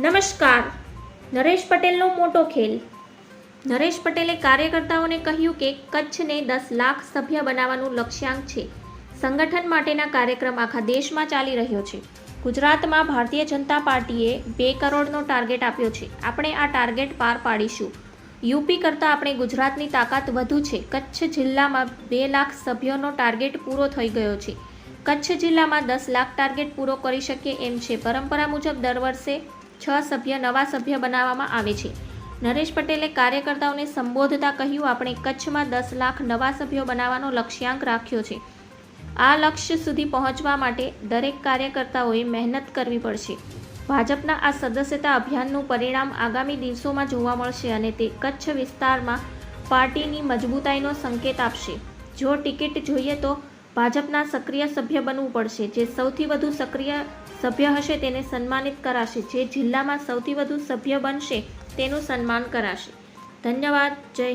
નમસ્કાર. નરેશ પટેલનો મોટો ખેલ. નરેશ પટેલે કાર્યકર્તાઓને કહ્યું કે કચ્છને 10 લાખ સભ્ય બનાવવાનું લક્ષ્યાંક છે. સંગઠન માટેના કાર્યક્રમ આખા દેશમાં ચાલી રહ્યો છે. ગુજરાતમાં ભારતીય જનતા પાર્ટીએ 2 કરોડનો ટાર્ગેટ આપ્યો છે. આપણે આ ટાર્ગેટ પાર પાડીશું. યુપી કરતાં આપણે ગુજરાતની તાકાત વધુ છે. કચ્છ જિલ્લામાં 2 લાખ સભ્યોનો ટાર્ગેટ પૂરો થઈ ગયો છે. કચ્છ જિલ્લામાં 10 લાખ ટાર્ગેટ પૂરો કરી શકીએ એમ છે. પરંપરા મુજબ દર વર્ષે 6 નવા સભ્ય બનાવવામાં આવે છે. નરેશ પટેલે કાર્યકર્તાઓને સંબોધતા કહ્યું, આપણે કચ્છમાં 10 લાખ નવા સભ્યો બનાવવાનો લક્ષ્યાંક રાખ્યો છે. આ લક્ષ્ય સુધી પહોંચવા માટે દરેક કાર્યકર્તાઓએ મહેનત કરવી પડશે. ભાજપના આ સદસ્યતા અભિયાનનું પરિણામ આગામી દિવસોમાં જોવા મળશે અને તે કચ્છ વિસ્તારમાં પાર્ટીની મજબૂતાઈનો સંકેત આપશે. જો ટિકિટ જોઈએ તો ભાજપના સક્રિય સભ્ય બનવું પડશે. જે સૌથી વધુ સક્રિય સભ્ય હશે તેને સન્માનિત કરાશે. જે જિલ્લામાં સૌથી વધુ સભ્ય બનશે તેનું સન્માન કરાશે. ધન્યવાદ. જય હિન્દ.